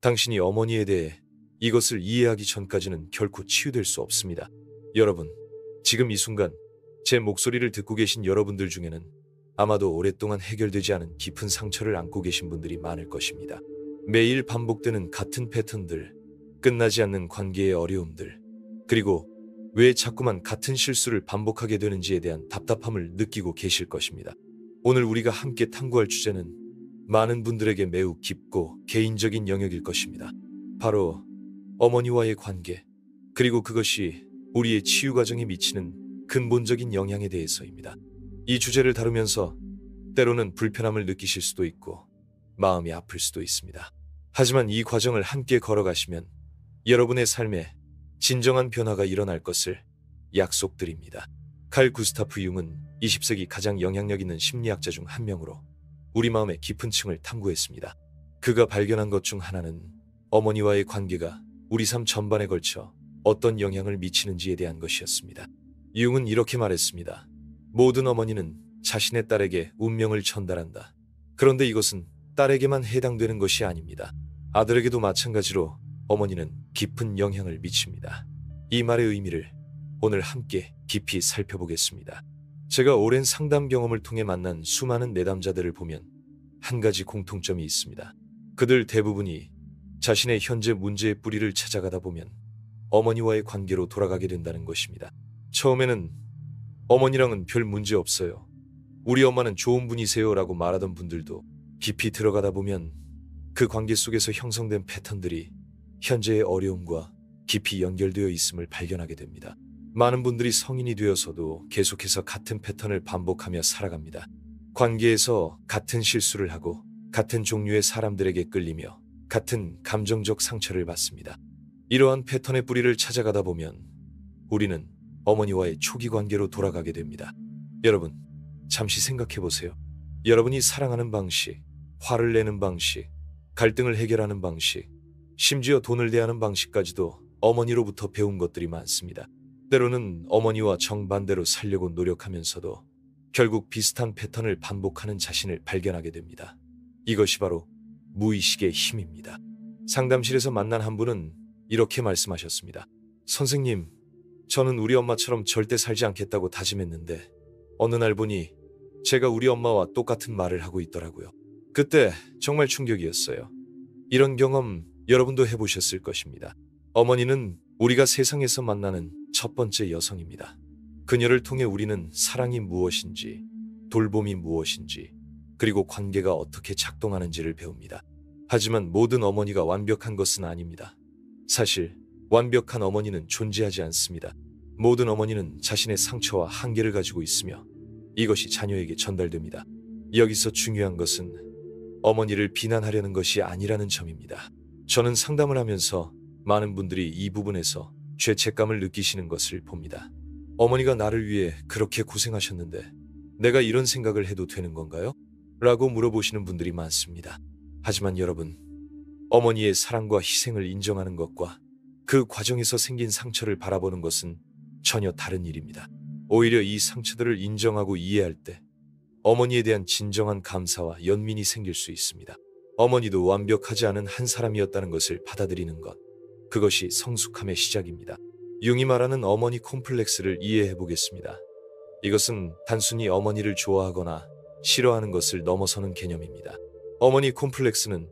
당신이 어머니에 대해 이것을 이해하기 전까지는 결코 치유될 수 없습니다. 여러분, 지금 이 순간 제 목소리를 듣고 계신 여러분들 중에는 아마도 오랫동안 해결되지 않은 깊은 상처를 안고 계신 분들이 많을 것입니다. 매일 반복되는 같은 패턴들, 끝나지 않는 관계의 어려움들, 그리고 왜 자꾸만 같은 실수를 반복하게 되는지에 대한 답답함을 느끼고 계실 것입니다. 오늘 우리가 함께 탐구할 주제는 많은 분들에게 매우 깊고 개인적인 영역일 것입니다. 바로 어머니와의 관계, 그리고 그것이 우리의 치유 과정에 미치는 근본적인 영향에 대해서입니다. 이 주제를 다루면서 때로는 불편함을 느끼실 수도 있고 마음이 아플 수도 있습니다. 하지만 이 과정을 함께 걸어가시면 여러분의 삶에 진정한 변화가 일어날 것을 약속드립니다. 칼 구스타프 융은 20세기 가장 영향력 있는 심리학자 중 한 명으로 우리 마음의 깊은 층을 탐구했습니다. 그가 발견한 것 중 하나는 어머니와의 관계가 우리 삶 전반에 걸쳐 어떤 영향을 미치는지에 대한 것이었습니다. 융은 이렇게 말했습니다. 모든 어머니는 자신의 딸에게 운명을 전달한다. 그런데 이것은 딸에게만 해당되는 것이 아닙니다. 아들에게도 마찬가지로 어머니는 깊은 영향을 미칩니다. 이 말의 의미를 오늘 함께 깊이 살펴보겠습니다. 제가 오랜 상담 경험을 통해 만난 수많은 내담자들을 보면 한 가지 공통점이 있습니다. 그들 대부분이 자신의 현재 문제의 뿌리를 찾아가다 보면 어머니와의 관계로 돌아가게 된다는 것입니다. 처음에는 어머니랑은 별 문제 없어요. 우리 엄마는 좋은 분이세요 라고 말하던 분들도 깊이 들어가다 보면 그 관계 속에서 형성된 패턴들이 현재의 어려움과 깊이 연결되어 있음을 발견하게 됩니다. 많은 분들이 성인이 되어서도 계속해서 같은 패턴을 반복하며 살아갑니다. 관계에서 같은 실수를 하고 같은 종류의 사람들에게 끌리며 같은 감정적 상처를 받습니다. 이러한 패턴의 뿌리를 찾아가다 보면 우리는 어머니와의 초기 관계로 돌아가게 됩니다. 여러분, 잠시 생각해 보세요. 여러분이 사랑하는 방식, 화를 내는 방식, 갈등을 해결하는 방식, 심지어 돈을 대하는 방식까지도 어머니로부터 배운 것들이 많습니다. 때로는 어머니와 정반대로 살려고 노력하면서도 결국 비슷한 패턴을 반복하는 자신을 발견하게 됩니다. 이것이 바로 무의식의 힘입니다. 상담실에서 만난 한 분은 이렇게 말씀하셨습니다. 선생님, 저는 우리 엄마처럼 절대 살지 않겠다고 다짐했는데 어느 날 보니 제가 우리 엄마와 똑같은 말을 하고 있더라고요. 그때 정말 충격이었어요. 이런 경험 여러분도 해보셨을 것입니다. 어머니는 우리가 세상에서 만나는 첫 번째 여성입니다. 그녀를 통해 우리는 사랑이 무엇인지, 돌봄이 무엇인지, 그리고 관계가 어떻게 작동하는지를 배웁니다. 하지만 모든 어머니가 완벽한 것은 아닙니다. 사실 완벽한 어머니는 존재하지 않습니다. 모든 어머니는 자신의 상처와 한계를 가지고 있으며 이것이 자녀에게 전달됩니다. 여기서 중요한 것은 어머니를 비난하려는 것이 아니라는 점입니다. 저는 상담을 하면서 많은 분들이 이 부분에서 죄책감을 느끼시는 것을 봅니다. 어머니가 나를 위해 그렇게 고생하셨는데 내가 이런 생각을 해도 되는 건가요? 라고 물어보시는 분들이 많습니다. 하지만 여러분, 어머니의 사랑과 희생을 인정하는 것과 그 과정에서 생긴 상처를 바라보는 것은 전혀 다른 일입니다. 오히려 이 상처들을 인정하고 이해할 때 어머니에 대한 진정한 감사와 연민이 생길 수 있습니다. 어머니도 완벽하지 않은 한 사람이었다는 것을 받아들이는 것, 그것이 성숙함의 시작입니다. 융이 말하는 어머니 콤플렉스를 이해해 보겠습니다. 이것은 단순히 어머니를 좋아하거나 싫어하는 것을 넘어서는 개념입니다. 어머니 콤플렉스는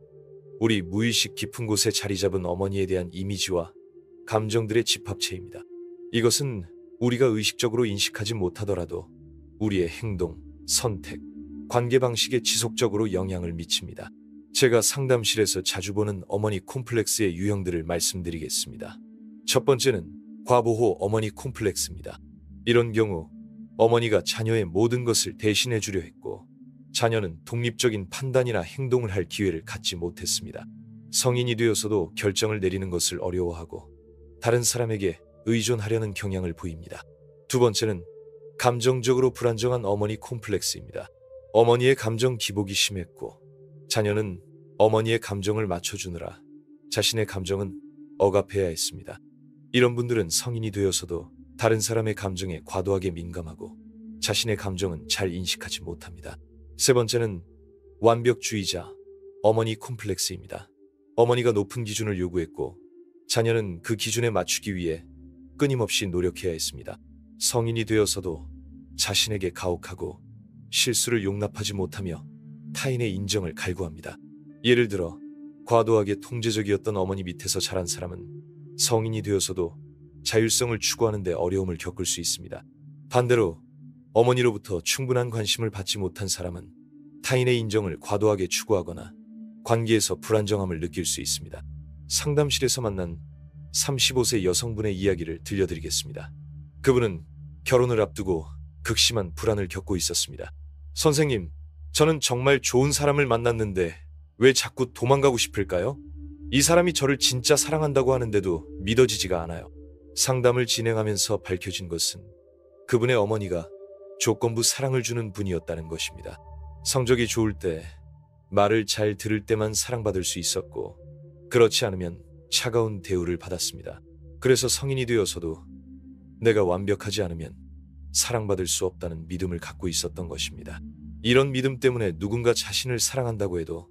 우리 무의식 깊은 곳에 자리 잡은 어머니에 대한 이미지와 감정들의 집합체입니다. 이것은 우리가 의식적으로 인식하지 못하더라도 우리의 행동, 선택, 관계 방식에 지속적으로 영향을 미칩니다. 제가 상담실에서 자주 보는 어머니 콤플렉스의 유형들을 말씀드리겠습니다. 첫 번째는 과보호 어머니 콤플렉스입니다. 이런 경우 어머니가 자녀의 모든 것을 대신해 주려 했고 자녀는 독립적인 판단이나 행동을 할 기회를 갖지 못했습니다. 성인이 되어서도 결정을 내리는 것을 어려워하고 다른 사람에게 의존하려는 경향을 보입니다. 두 번째는 감정적으로 불안정한 어머니 콤플렉스입니다. 어머니의 감정 기복이 심했고 자녀는 어머니의 감정을 맞춰주느라 자신의 감정은 억압해야 했습니다. 이런 분들은 성인이 되어서도 다른 사람의 감정에 과도하게 민감하고 자신의 감정은 잘 인식하지 못합니다. 세 번째는 완벽주의자 어머니 콤플렉스입니다. 어머니가 높은 기준을 요구했고 자녀는 그 기준에 맞추기 위해 끊임없이 노력해야 했습니다. 성인이 되어서도 자신에게 가혹하고 실수를 용납하지 못하며 타인의 인정을 갈구합니다. 예를 들어 과도하게 통제적이었던 어머니 밑에서 자란 사람은 성인이 되어서도 자율성을 추구하는 데 어려움을 겪을 수 있습니다. 반대로 어머니로부터 충분한 관심을 받지 못한 사람은 타인의 인정을 과도하게 추구하거나 관계에서 불안정함을 느낄 수 있습니다. 상담실에서 만난 35세 여성분의 이야기를 들려드리겠습니다. 그분은 결혼을 앞두고 극심한 불안을 겪고 있었습니다. 선생님, 저는 정말 좋은 사람을 만났는데 왜 자꾸 도망가고 싶을까요? 이 사람이 저를 진짜 사랑한다고 하는데도 믿어지지가 않아요. 상담을 진행하면서 밝혀진 것은 그분의 어머니가 조건부 사랑을 주는 분이었다는 것입니다. 성적이 좋을 때, 말을 잘 들을 때만 사랑받을 수 있었고 그렇지 않으면 차가운 대우를 받았습니다. 그래서 성인이 되어서도 내가 완벽하지 않으면 사랑받을 수 없다는 믿음을 갖고 있었던 것입니다. 이런 믿음 때문에 누군가 자신을 사랑한다고 해도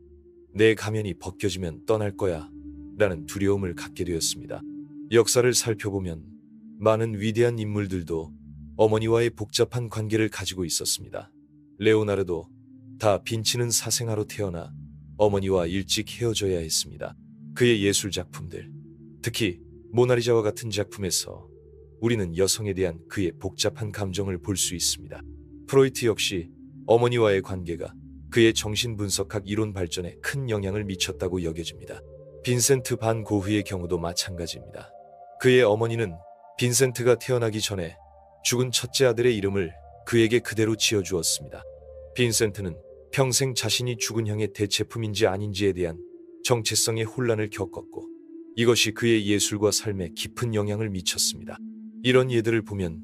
내 가면이 벗겨지면 떠날 거야 라는 두려움을 갖게 되었습니다. 역사를 살펴보면 많은 위대한 인물들도 어머니와의 복잡한 관계를 가지고 있었습니다. 레오나르도 다빈치는 사생아로 태어나 어머니와 일찍 헤어져야 했습니다. 그의 예술 작품들, 특히 모나리자와 같은 작품에서 우리는 여성에 대한 그의 복잡한 감정을 볼 수 있습니다. 프로이트 역시 어머니와의 관계가 그의 정신분석학 이론 발전에 큰 영향을 미쳤다고 여겨집니다. 빈센트 반 고흐의 경우도 마찬가지입니다. 그의 어머니는 빈센트가 태어나기 전에 죽은 첫째 아들의 이름을 그에게 그대로 지어주었습니다. 빈센트는 평생 자신이 죽은 형의 대체품인지 아닌지에 대한 정체성의 혼란을 겪었고 이것이 그의 예술과 삶에 깊은 영향을 미쳤습니다. 이런 예들을 보면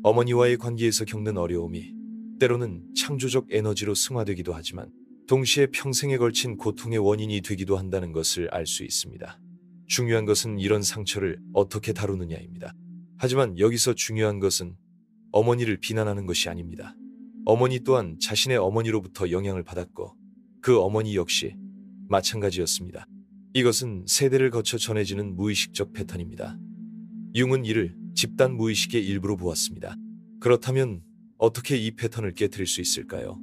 어머니와의 관계에서 겪는 어려움이 때로는 창조적 에너지로 승화되기도 하지만 동시에 평생에 걸친 고통의 원인이 되기도 한다는 것을 알 수 있습니다. 중요한 것은 이런 상처를 어떻게 다루느냐입니다. 하지만 여기서 중요한 것은 어머니를 비난하는 것이 아닙니다. 어머니 또한 자신의 어머니로부터 영향을 받았고 그 어머니 역시 마찬가지였습니다. 이것은 세대를 거쳐 전해지는 무의식적 패턴입니다. 융은 이를 집단 무의식의 일부로 보았습니다. 그렇다면 어떻게 이 패턴을 깨트릴 수 있을까요?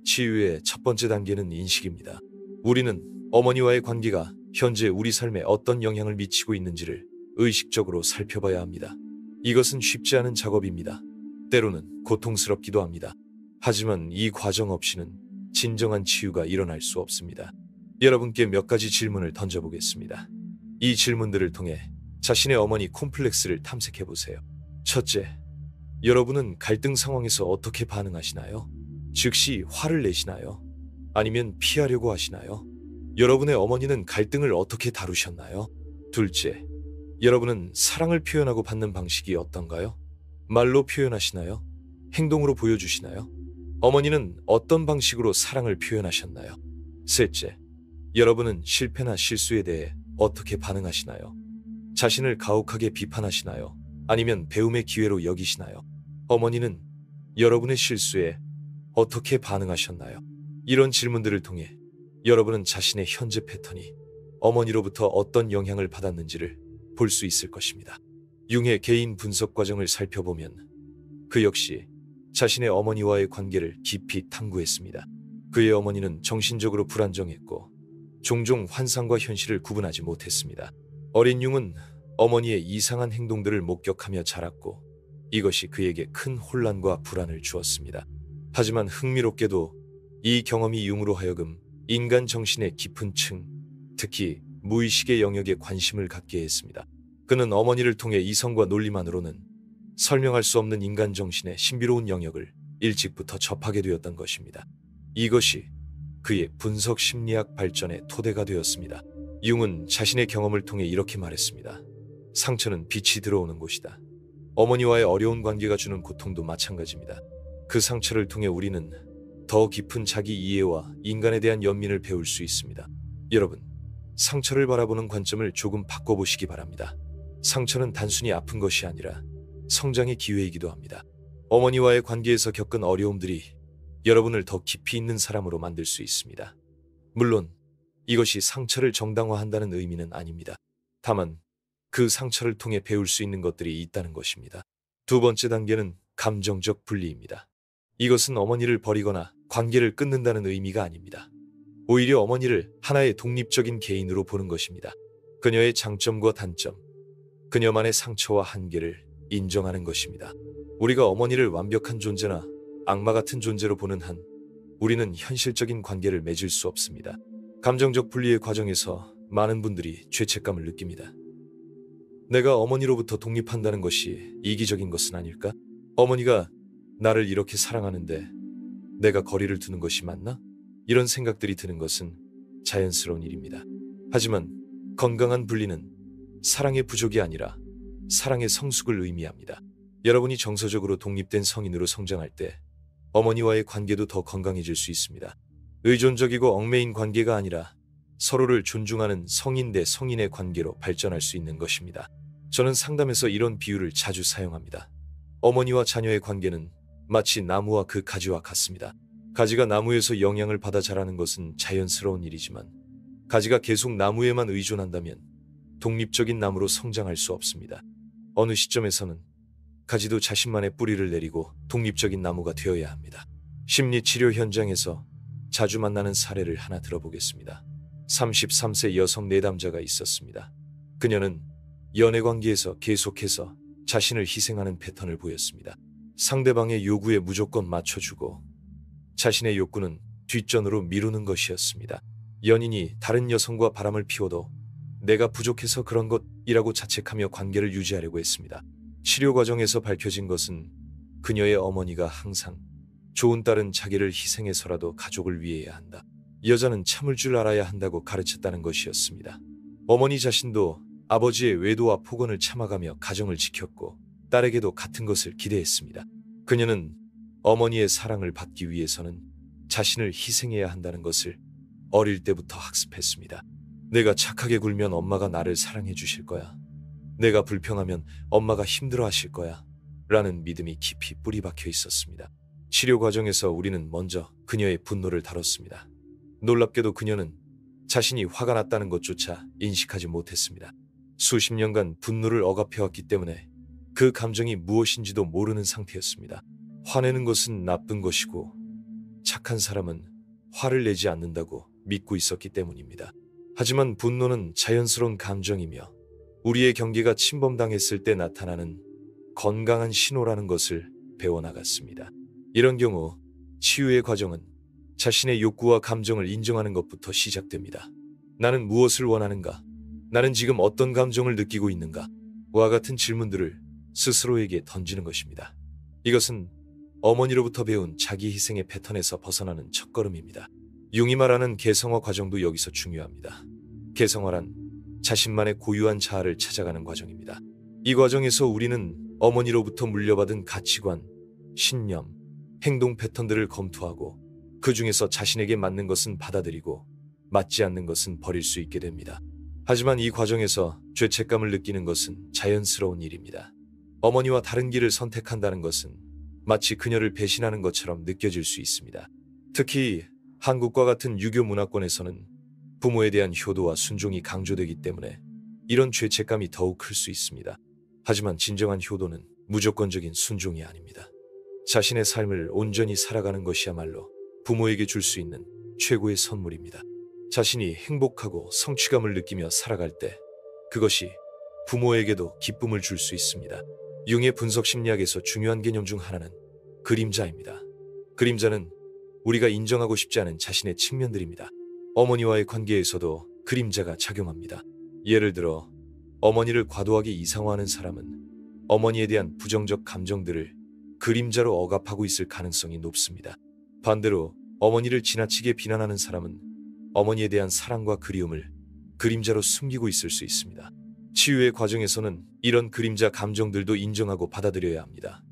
치유의 첫 번째 단계는 인식입니다. 우리는 어머니와의 관계가 현재 우리 삶에 어떤 영향을 미치고 있는지를 의식적으로 살펴봐야 합니다. 이것은 쉽지 않은 작업입니다. 때로는 고통스럽기도 합니다. 하지만 이 과정 없이는 진정한 치유가 일어날 수 없습니다. 여러분께 몇 가지 질문을 던져보겠습니다. 이 질문들을 통해 자신의 어머니 콤플렉스를 탐색해보세요. 첫째, 여러분은 갈등 상황에서 어떻게 반응하시나요? 즉시 화를 내시나요? 아니면 피하려고 하시나요? 여러분의 어머니는 갈등을 어떻게 다루셨나요? 둘째, 여러분은 사랑을 표현하고 받는 방식이 어떤가요? 말로 표현하시나요? 행동으로 보여주시나요? 어머니는 어떤 방식으로 사랑을 표현하셨나요? 셋째, 여러분은 실패나 실수에 대해 어떻게 반응하시나요? 자신을 가혹하게 비판하시나요? 아니면 배움의 기회로 여기시나요? 어머니는 여러분의 실수에 어떻게 반응하셨나요? 이런 질문들을 통해 여러분은 자신의 현재 패턴이 어머니로부터 어떤 영향을 받았는지를 볼 수 있을 것입니다. 융의 개인 분석 과정을 살펴보면 그 역시 자신의 어머니와의 관계를 깊이 탐구했습니다. 그의 어머니는 정신적으로 불안정했고 종종 환상과 현실을 구분하지 못했습니다. 어린 융은 어머니의 이상한 행동들을 목격하며 자랐고 이것이 그에게 큰 혼란과 불안을 주었습니다. 하지만 흥미롭게도 이 경험이 융으로 하여금 인간 정신의 깊은 층, 특히 무의식의 영역에 관심을 갖게 했습니다. 그는 어머니를 통해 이성과 논리만으로는 설명할 수 없는 인간 정신의 신비로운 영역을 일찍부터 접하게 되었던 것입니다. 이것이 그의 분석 심리학 발전의 토대가 되었습니다. 융은 자신의 경험을 통해 이렇게 말했습니다. 상처는 빛이 들어오는 곳이다. 어머니와의 어려운 관계가 주는 고통도 마찬가지입니다. 그 상처를 통해 우리는 더 깊은 자기 이해와 인간에 대한 연민을 배울 수 있습니다. 여러분, 상처를 바라보는 관점을 조금 바꿔보시기 바랍니다. 상처는 단순히 아픈 것이 아니라 성장의 기회이기도 합니다. 어머니와의 관계에서 겪은 어려움들이 여러분을 더 깊이 있는 사람으로 만들 수 있습니다. 물론 이것이 상처를 정당화한다는 의미는 아닙니다. 다만 그 상처를 통해 배울 수 있는 것들이 있다는 것입니다. 두 번째 단계는 감정적 분리입니다. 이것은 어머니를 버리거나 관계를 끊는다는 의미가 아닙니다. 오히려 어머니를 하나의 독립적인 개인으로 보는 것입니다. 그녀의 장점과 단점, 그녀만의 상처와 한계를 인정하는 것입니다. 우리가 어머니를 완벽한 존재나 악마 같은 존재로 보는 한 우리는 현실적인 관계를 맺을 수 없습니다. 감정적 분리의 과정에서 많은 분들이 죄책감을 느낍니다. 내가 어머니로부터 독립한다는 것이 이기적인 것은 아닐까? 어머니가 나를 이렇게 사랑하는데 내가 거리를 두는 것이 맞나? 이런 생각들이 드는 것은 자연스러운 일입니다. 하지만 건강한 분리는 사랑의 부족이 아니라 사랑의 성숙을 의미합니다. 여러분이 정서적으로 독립된 성인으로 성장할 때 어머니와의 관계도 더 건강해질 수 있습니다. 의존적이고 얽매인 관계가 아니라 서로를 존중하는 성인 대 성인의 관계로 발전할 수 있는 것입니다. 저는 상담에서 이런 비유를 자주 사용합니다. 어머니와 자녀의 관계는 마치 나무와 그 가지와 같습니다. 가지가 나무에서 영향을 받아 자라는 것은 자연스러운 일이지만 가지가 계속 나무에만 의존한다면 독립적인 나무로 성장할 수 없습니다. 어느 시점에서는 가지도 자신만의 뿌리를 내리고 독립적인 나무가 되어야 합니다. 심리치료 현장에서 자주 만나는 사례를 하나 들어보겠습니다. 33세 여성 내담자가 있었습니다. 그녀는 연애관계에서 계속해서 자신을 희생하는 패턴을 보였습니다. 상대방의 요구에 무조건 맞춰주고 자신의 욕구는 뒷전으로 미루는 것이었습니다. 연인이 다른 여성과 바람을 피워도 내가 부족해서 그런 것이라고 자책하며 관계를 유지하려고 했습니다. 치료 과정에서 밝혀진 것은 그녀의 어머니가 항상 좋은 딸은 자기를 희생해서라도 가족을 위해야 한다. 여자는 참을 줄 알아야 한다고 가르쳤다는 것이었습니다. 어머니 자신도 아버지의 외도와 폭언을 참아가며 가정을 지켰고 딸에게도 같은 것을 기대했습니다. 그녀는 어머니의 사랑을 받기 위해서는 자신을 희생해야 한다는 것을 어릴 때부터 학습했습니다. 내가 착하게 굴면 엄마가 나를 사랑해 주실 거야. 내가 불평하면 엄마가 힘들어 하실 거야. 라는 믿음이 깊이 뿌리 박혀 있었습니다. 치료 과정에서 우리는 먼저 그녀의 분노를 다뤘습니다. 놀랍게도 그녀는 자신이 화가 났다는 것조차 인식하지 못했습니다. 수십 년간 분노를 억압해왔기 때문에 그 감정이 무엇인지도 모르는 상태였습니다. 화내는 것은 나쁜 것이고 착한 사람은 화를 내지 않는다고 믿고 있었기 때문입니다. 하지만 분노는 자연스러운 감정이며 우리의 경계가 침범당했을 때 나타나는 건강한 신호라는 것을 배워나갔습니다. 이런 경우 치유의 과정은 자신의 욕구와 감정을 인정하는 것부터 시작됩니다. 나는 무엇을 원하는가? 나는 지금 어떤 감정을 느끼고 있는가? 와 같은 질문들을 스스로에게 던지는 것입니다. 이것은 어머니로부터 배운 자기 희생의 패턴에서 벗어나는 첫걸음입니다. 융이 말하는 개성화 과정도 여기서 중요합니다. 개성화란 자신만의 고유한 자아를 찾아가는 과정입니다. 이 과정에서 우리는 어머니로부터 물려받은 가치관, 신념, 행동 패턴들을 검토하고 그 중에서 자신에게 맞는 것은 받아들이고 맞지 않는 것은 버릴 수 있게 됩니다. 하지만 이 과정에서 죄책감을 느끼는 것은 자연스러운 일입니다. 어머니와 다른 길을 선택한다는 것은 마치 그녀를 배신하는 것처럼 느껴질 수 있습니다. 특히 한국과 같은 유교 문화권에서는 부모에 대한 효도와 순종이 강조되기 때문에 이런 죄책감이 더욱 클 수 있습니다. 하지만 진정한 효도는 무조건적인 순종이 아닙니다. 자신의 삶을 온전히 살아가는 것이야말로 부모에게 줄 수 있는 최고의 선물입니다. 자신이 행복하고 성취감을 느끼며 살아갈 때 그것이 부모에게도 기쁨을 줄 수 있습니다. 융의 분석 심리학에서 중요한 개념 중 하나는 그림자입니다. 그림자는 우리가 인정하고 싶지 않은 자신의 측면들입니다. 어머니와의 관계에서도 그림자가 작용합니다. 예를 들어 어머니를 과도하게 이상화하는 사람은 어머니에 대한 부정적 감정들을 그림자로 억압하고 있을 가능성이 높습니다. 반대로 어머니를 지나치게 비난하는 사람은 어머니에 대한 사랑과 그리움을 그림자로 숨기고 있을 수 있습니다. 치유의 과정에서는 이런 그림자 감정들도 인정하고 받아들여야 합니다.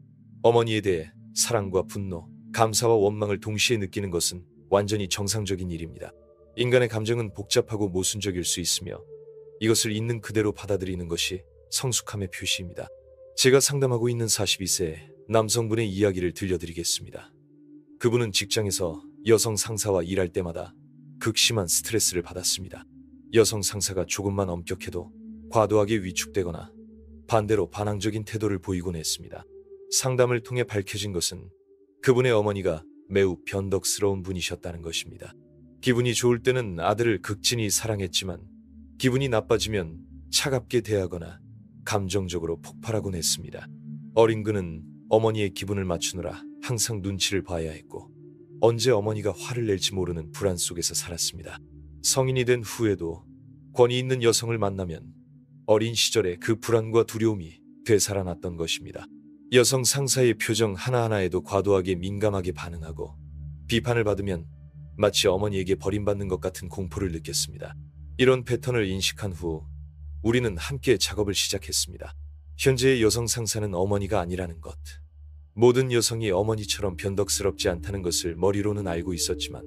어머니에 대해 사랑과 분노, 감사와 원망을 동시에 느끼는 것은 완전히 정상적인 일입니다. 인간의 감정은 복잡하고 모순적일 수 있으며 이것을 있는 그대로 받아들이는 것이 성숙함의 표시입니다. 제가 상담하고 있는 42세 남성분의 이야기를 들려드리겠습니다. 그분은 직장에서 여성 상사와 일할 때마다 극심한 스트레스를 받았습니다. 여성 상사가 조금만 엄격해도 과도하게 위축되거나 반대로 반항적인 태도를 보이곤 했습니다. 상담을 통해 밝혀진 것은 그분의 어머니가 매우 변덕스러운 분이셨다는 것입니다. 기분이 좋을 때는 아들을 극진히 사랑했지만 기분이 나빠지면 차갑게 대하거나 감정적으로 폭발하곤 했습니다. 어린 그는 어머니의 기분을 맞추느라 항상 눈치를 봐야 했고 언제 어머니가 화를 낼지 모르는 불안 속에서 살았습니다. 성인이 된 후에도 권위 있는 여성을 만나면 어린 시절의 그 불안과 두려움이 되살아났던 것입니다. 여성 상사의 표정 하나하나에도 과도하게 민감하게 반응하고 비판을 받으면 마치 어머니에게 버림받는 것 같은 공포를 느꼈습니다. 이런 패턴을 인식한 후 우리는 함께 작업을 시작했습니다. 현재의 여성 상사는 어머니가 아니라는 것. 모든 여성이 어머니처럼 변덕스럽지 않다는 것을 머리로는 알고 있었지만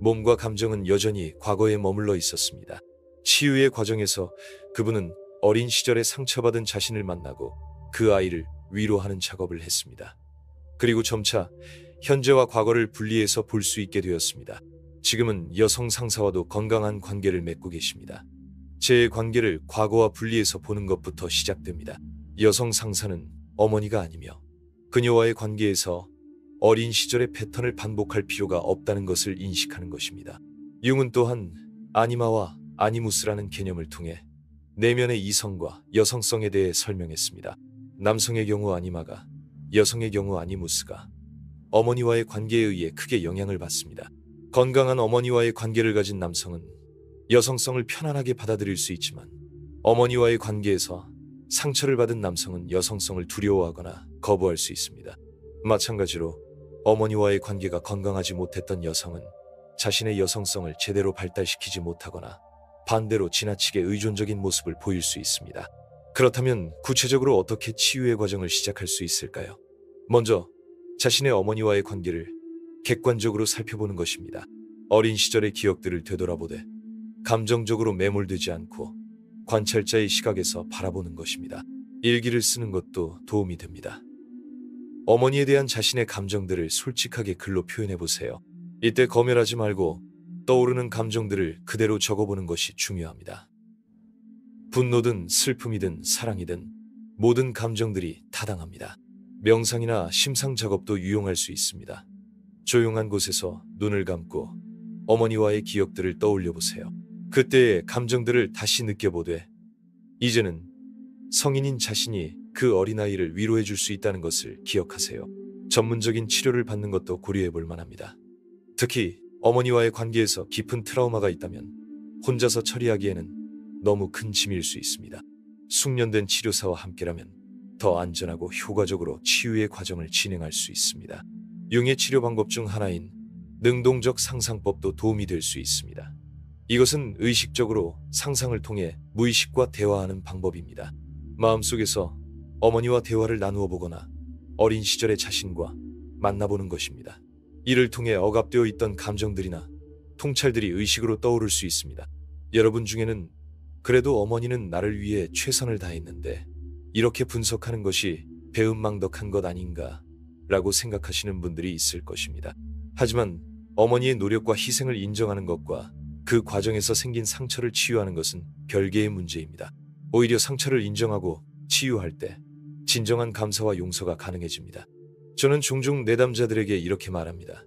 몸과 감정은 여전히 과거에 머물러 있었습니다. 치유의 과정에서 그분은 어린 시절에 상처받은 자신을 만나고 그 아이를 위로하는 작업을 했습니다. 그리고 점차 현재와 과거를 분리해서 볼 수 있게 되었습니다. 지금은 여성 상사와도 건강한 관계를 맺고 계십니다. 제 관계를 과거와 분리해서 보는 것부터 시작됩니다. 여성 상사는 어머니가 아니며 그녀와의 관계에서 어린 시절의 패턴을 반복할 필요가 없다는 것을 인식하는 것입니다. 융은 또한 아니마와 아니무스라는 개념을 통해 내면의 이성과 여성성에 대해 설명했습니다. 남성의 경우 아니마가, 여성의 경우 아니무스가 어머니와의 관계에 의해 크게 영향을 받습니다. 건강한 어머니와의 관계를 가진 남성은 여성성을 편안하게 받아들일 수 있지만 어머니와의 관계에서 상처를 받은 남성은 여성성을 두려워하거나 거부할 수 있습니다. 마찬가지로 어머니와의 관계가 건강하지 못했던 여성은 자신의 여성성을 제대로 발달시키지 못하거나 반대로 지나치게 의존적인 모습을 보일 수 있습니다. 그렇다면 구체적으로 어떻게 치유의 과정을 시작할 수 있을까요? 먼저 자신의 어머니와의 관계를 객관적으로 살펴보는 것입니다. 어린 시절의 기억들을 되돌아보되 감정적으로 매몰되지 않고 관찰자의 시각에서 바라보는 것입니다. 일기를 쓰는 것도 도움이 됩니다. 어머니에 대한 자신의 감정들을 솔직하게 글로 표현해 보세요. 이때 검열하지 말고 떠오르는 감정들을 그대로 적어보는 것이 중요합니다. 분노든 슬픔이든 사랑이든 모든 감정들이 타당합니다. 명상이나 심상 작업도 유용할 수 있습니다. 조용한 곳에서 눈을 감고 어머니와의 기억들을 떠올려 보세요. 그때의 감정들을 다시 느껴보되 이제는 성인인 자신이 그 어린아이를 위로해 줄 수 있다는 것을 기억하세요. 전문적인 치료를 받는 것도 고려해 볼 만합니다. 특히 어머니와의 관계에서 깊은 트라우마가 있다면 혼자서 처리하기에는 너무 큰 짐일 수 있습니다. 숙련된 치료사와 함께라면 더 안전하고 효과적으로 치유의 과정을 진행할 수 있습니다. 융의 치료 방법 중 하나인 능동적 상상법도 도움이 될 수 있습니다. 이것은 의식적으로 상상을 통해 무의식과 대화하는 방법입니다. 마음속에서 어머니와 대화를 나누어 보거나 어린 시절의 자신과 만나보는 것입니다. 이를 통해 억압되어 있던 감정들이나 통찰들이 의식으로 떠오를 수 있습니다. 여러분 중에는 그래도 어머니는 나를 위해 최선을 다했는데 이렇게 분석하는 것이 배은망덕한 것 아닌가 라고 생각하시는 분들이 있을 것입니다. 하지만 어머니의 노력과 희생을 인정하는 것과 그 과정에서 생긴 상처를 치유하는 것은 별개의 문제입니다. 오히려 상처를 인정하고 치유할 때 진정한 감사와 용서가 가능해집니다. 저는 종종 내담자들에게 이렇게 말합니다.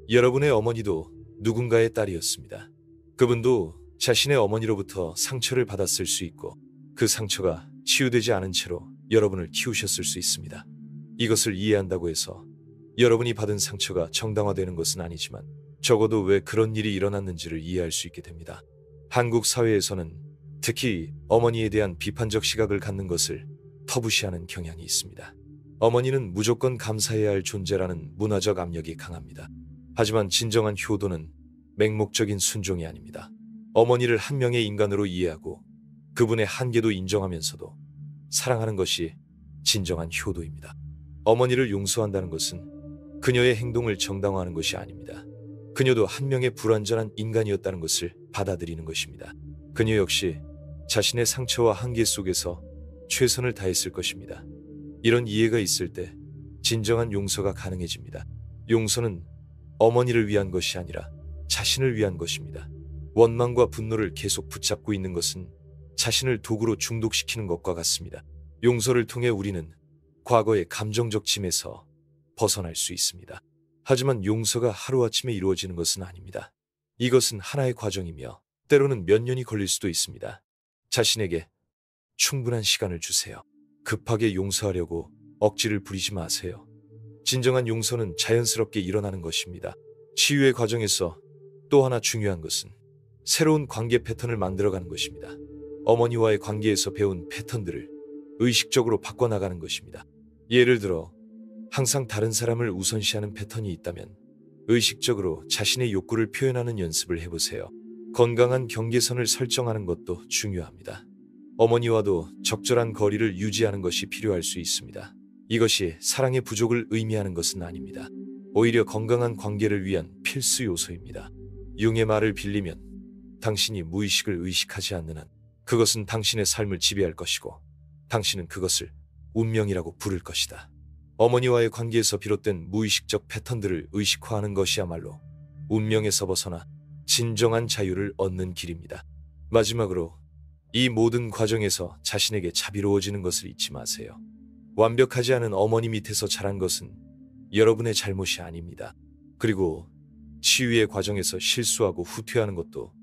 여러분의 어머니도 누군가의 딸이었습니다. 그분도 자신의 어머니로부터 상처를 받았을 수 있고 그 상처가 치유되지 않은 채로 여러분을 키우셨을 수 있습니다. 이것을 이해한다고 해서 여러분이 받은 상처가 정당화되는 것은 아니지만 적어도 왜 그런 일이 일어났는지를 이해할 수 있게 됩니다. 한국 사회에서는 특히 어머니에 대한 비판적 시각을 갖는 것을 터부시하는 경향이 있습니다. 어머니는 무조건 감사해야 할 존재라는 문화적 압력이 강합니다. 하지만 진정한 효도는 맹목적인 순종이 아닙니다. 어머니를 한 명의 인간으로 이해하고 그분의 한계도 인정하면서도 사랑하는 것이 진정한 효도입니다. 어머니를 용서한다는 것은 그녀의 행동을 정당화하는 것이 아닙니다. 그녀도 한 명의 불완전한 인간이었다는 것을 받아들이는 것입니다. 그녀 역시 자신의 상처와 한계 속에서 최선을 다했을 것입니다. 이런 이해가 있을 때 진정한 용서가 가능해집니다. 용서는 어머니를 위한 것이 아니라 자신을 위한 것입니다. 원망과 분노를 계속 붙잡고 있는 것은 자신을 도구로 중독시키는 것과 같습니다. 용서를 통해 우리는 과거의 감정적 짐에서 벗어날 수 있습니다. 하지만 용서가 하루아침에 이루어지는 것은 아닙니다. 이것은 하나의 과정이며 때로는 몇 년이 걸릴 수도 있습니다. 자신에게 충분한 시간을 주세요. 급하게 용서하려고 억지를 부리지 마세요. 진정한 용서는 자연스럽게 일어나는 것입니다. 치유의 과정에서 또 하나 중요한 것은 새로운 관계 패턴을 만들어가는 것입니다. 어머니와의 관계에서 배운 패턴들을 의식적으로 바꿔나가는 것입니다. 예를 들어 항상 다른 사람을 우선시하는 패턴이 있다면 의식적으로 자신의 욕구를 표현하는 연습을 해보세요. 건강한 경계선을 설정하는 것도 중요합니다. 어머니와도 적절한 거리를 유지하는 것이 필요할 수 있습니다. 이것이 사랑의 부족을 의미하는 것은 아닙니다. 오히려 건강한 관계를 위한 필수 요소입니다. 융의 말을 빌리면 당신이 무의식을 의식하지 않는 한 그것은 당신의 삶을 지배할 것이고 당신은 그것을 운명이라고 부를 것이다. 어머니와의 관계에서 비롯된 무의식적 패턴들을 의식화하는 것이야말로 운명에서 벗어나 진정한 자유를 얻는 길입니다. 마지막으로 이 모든 과정에서 자신에게 자비로워지는 것을 잊지 마세요. 완벽하지 않은 어머니 밑에서 자란 것은 여러분의 잘못이 아닙니다. 그리고 치유의 과정에서 실수하고 후퇴하는 것도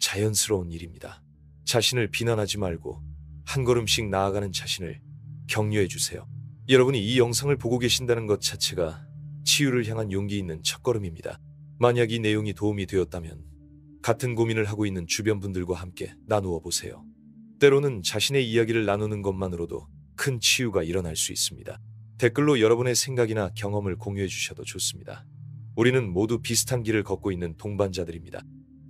자연스러운 일입니다. 자신을 비난하지 말고 한 걸음씩 나아가는 자신을 격려해 주세요. 여러분이 이 영상을 보고 계신다는 것 자체가 치유를 향한 용기 있는 첫걸음입니다. 만약 이 내용이 도움이 되었다면 같은 고민을 하고 있는 주변 분들과 함께 나누어 보세요. 때로는 자신의 이야기를 나누는 것만으로도 큰 치유가 일어날 수 있습니다. 댓글로 여러분의 생각이나 경험을 공유해 주셔도 좋습니다. 우리는 모두 비슷한 길을 걷고 있는 동반자들입니다.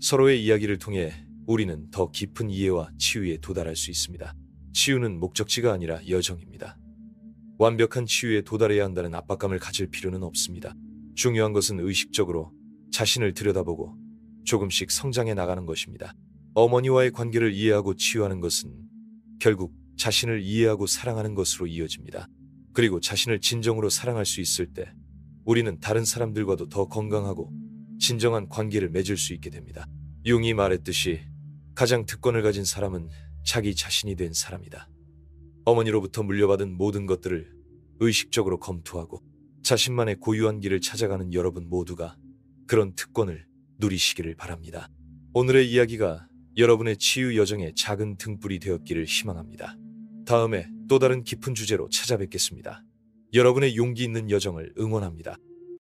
서로의 이야기를 통해 우리는 더 깊은 이해와 치유에 도달할 수 있습니다. 치유는 목적지가 아니라 여정입니다. 완벽한 치유에 도달해야 한다는 압박감을 가질 필요는 없습니다. 중요한 것은 의식적으로 자신을 들여다보고 조금씩 성장해 나가는 것입니다. 어머니와의 관계를 이해하고 치유하는 것은 결국 자신을 이해하고 사랑하는 것으로 이어집니다. 그리고 자신을 진정으로 사랑할 수 있을 때 우리는 다른 사람들과도 더 건강하고 진정한 관계를 맺을 수 있게 됩니다. 융이 말했듯이 가장 특권을 가진 사람은 자기 자신이 된 사람이다. 어머니로부터 물려받은 모든 것들을 의식적으로 검토하고 자신만의 고유한 길을 찾아가는 여러분 모두가 그런 특권을 누리시기를 바랍니다. 오늘의 이야기가 여러분의 치유 여정의 작은 등불이 되었기를 희망합니다. 다음에 또 다른 깊은 주제로 찾아뵙겠습니다. 여러분의 용기 있는 여정을 응원합니다.